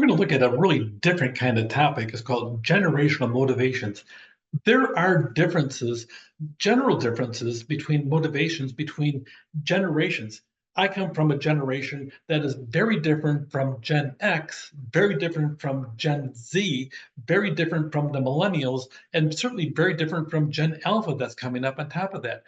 We're going to look at a really different kind of topic. It's called generational motivations. There are differences, general differences between motivations between generations. I come from a generation that is very different from Gen X, very different from Gen Z, very different from the millennials, and certainly very different from Gen Alpha that's coming up on top of that.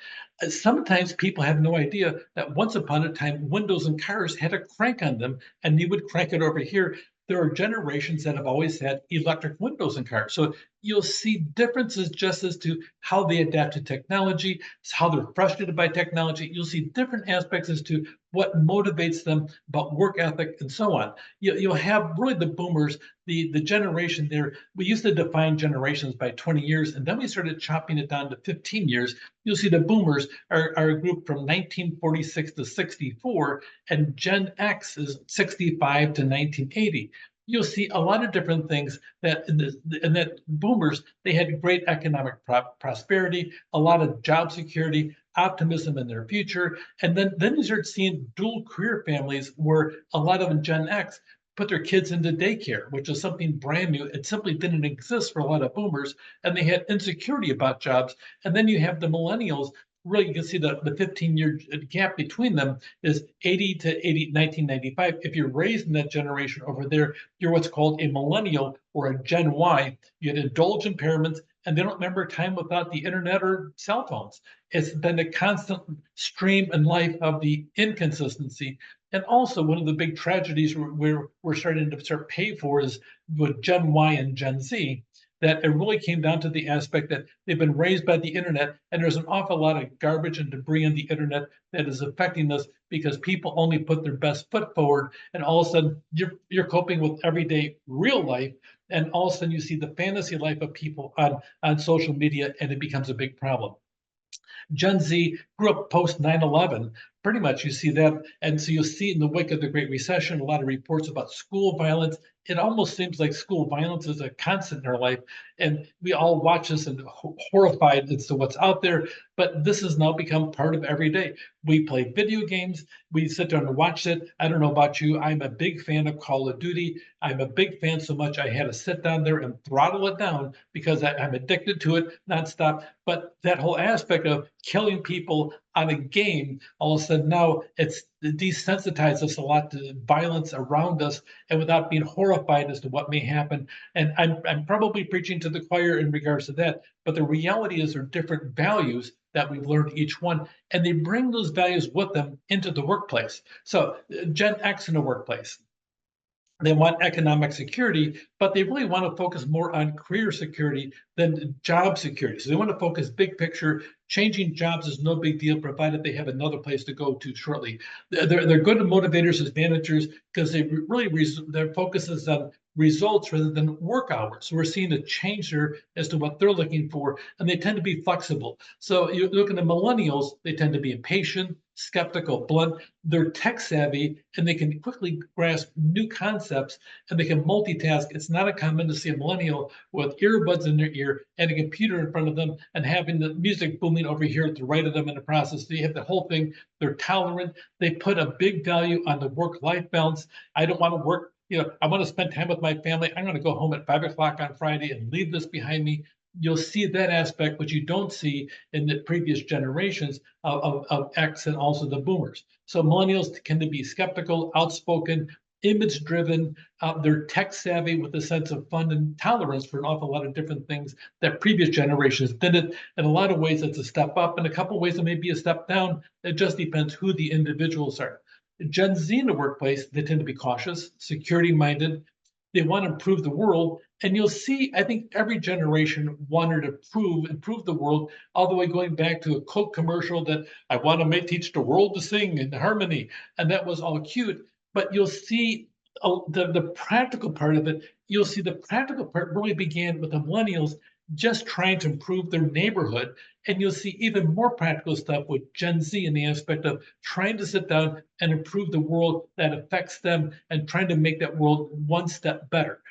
Sometimes people have no idea that once upon a time, windows and cars had a crank on them, and you would crank it over here. There are generations that have always had electric windows in cars. So you'll see differences just as to how they adapt to technology, how they're frustrated by technology. You'll see different aspects as to what motivates them about work ethic and so on. You'll have really the boomers, the generation there. We used to define generations by 20 years, and then we started chopping it down to 15 years. You'll see the boomers are a group from 1946 to 64, and Gen X is 65 to 1980. You'll see a lot of different things that and that boomers, they had great economic prosperity, a lot of job security, optimism in their future. And then you start seeing dual career families where a lot of Gen X put their kids into daycare, which is something brand new. It simply didn't exist for a lot of boomers, and they had insecurity about jobs. And then you have the millennials. Really, you can see the 15-year gap between them is 80 to 1995. If you're raised in that generation over there, you're what's called a millennial or a Gen Y. You had indulge impairments, and they don't remember a time without the internet or cell phones. It's been a constant stream in life of the inconsistency. And also, one of the big tragedies we're starting to pay for is with Gen Y and Gen Z, that it really came down to the aspect that they've been raised by the internet, and there's an awful lot of garbage and debris on the internet that is affecting us because people only put their best foot forward, and all of a sudden you're coping with everyday real life, and all of a sudden you see the fantasy life of people on social media, and it becomes a big problem. Gen Z grew up post 9/11. Pretty much you see that. And so you'll see in the wake of the Great Recession, a lot of reports about school violence. It almost seems like school violence is a constant in our life. And we all watch this and horrified as to what's out there. But this has now become part of every day. We play video games. We sit down and watch it. I don't know about you. I'm a big fan of Call of Duty. I'm a big fan so much I had to sit down there and throttle it down because I'm addicted to it nonstop. But that whole aspect of killing people on a game, all of a sudden now it's desensitized us a lot to violence around us and without being horrified as to what may happen. And I'm probably preaching to the choir in regards to that, but the reality is there are different values that we've learned each one, and they bring those values with them into the workplace. So Gen X in the workplace, they want economic security, but they really want to focus more on career security than job security. So they want to focus big picture. Changing jobs is no big deal, provided they have another place to go to shortly. They're good motivators as managers because they really their focus is on results rather than work hours. So we're seeing a change there as to what they're looking for, and they tend to be flexible. So you look at the millennials, they tend to be impatient, skeptical, blunt. They're tech savvy, and they can quickly grasp new concepts, and they can multitask. It's not uncommon to see a millennial with earbuds in their ear and a computer in front of them and having the music booming over here to the right of them in the process. They have the whole thing. They're tolerant. They put a big value on the work-life balance. I don't want to work. I want to spend time with my family. I'm going to go home at 5 o'clock on Friday and leave this behind me. You'll see that aspect, which you don't see in the previous generations of X and also the boomers. So millennials tend to be skeptical, outspoken, image driven. They're tech savvy with a sense of fun and tolerance for an awful lot of different things that previous generations didn't. In a lot of ways, it's a step up. In a couple of ways, it may be a step down. It just depends who the individuals are. Gen Z in the workplace, they tend to be cautious, security minded. They want to improve the world. And you'll see, I think every generation wanted to improve the world, all the way going back to a Coke commercial that I want to teach the world to sing in harmony. And that was all cute. But you'll see the practical part of it. You'll see the practical part really began with the millennials just trying to improve their neighborhood. And you'll see even more practical stuff with Gen Z in the aspect of trying to sit down and improve the world that affects them and trying to make that world one step better.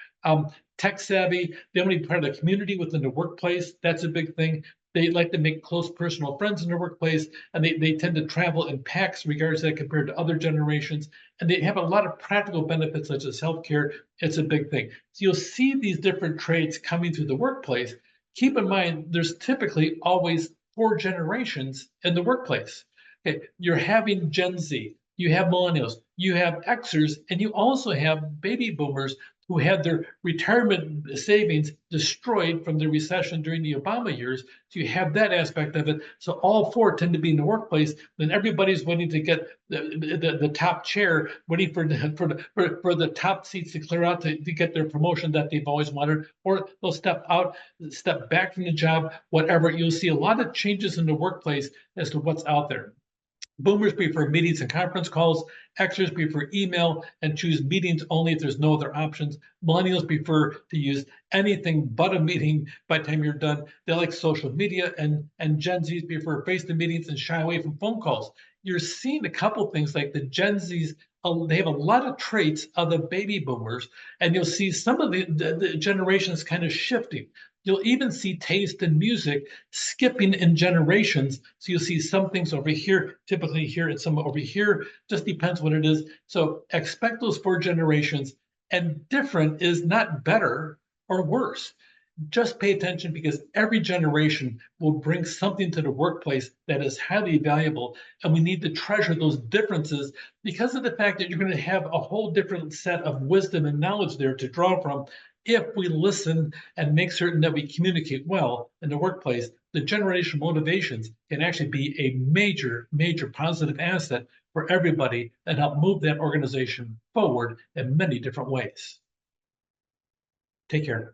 Tech savvy, they want to be part of the community within the workplace. That's a big thing. They like to make close personal friends in their workplace, and they tend to travel in packs regards to that compared to other generations. And they have a lot of practical benefits such as healthcare. It's a big thing. So you'll see these different traits coming through the workplace. Keep in mind, there's typically always four generations in the workplace. Okay, you're having Gen Z, you have millennials, you have Xers, and you also have baby boomers who had their retirement savings destroyed from the recession during the Obama years. So you have that aspect of it. So all four tend to be in the workplace. Then everybody's waiting to get the top chair, waiting for the top seats to clear out to get their promotion that they've always wanted, or they'll step out, step back from the job, whatever. You'll see a lot of changes in the workplace as to what's out there. Boomers prefer meetings and conference calls. Xers prefer email and choose meetings only if there's no other options. Millennials prefer to use anything but a meeting by the time you're done. They like social media, and Gen Zs prefer face-to meetings and shy away from phone calls. You're seeing a couple things like the Gen Zs. They have a lot of traits of the baby boomers, and you'll see some of the generations kind of shifting. You'll even see taste in music skipping in generations. So you'll see some things over here, typically here, and some over here. Just depends what it is. So expect those four generations. And different is not better or worse. Just pay attention because every generation will bring something to the workplace that is highly valuable. And we need to treasure those differences because of the fact that you're going to have a whole different set of wisdom and knowledge there to draw from if we listen and make certain that we communicate well in the workplace. The generational motivations can actually be a major, major positive asset for everybody and help move that organization forward in many different ways. Take care.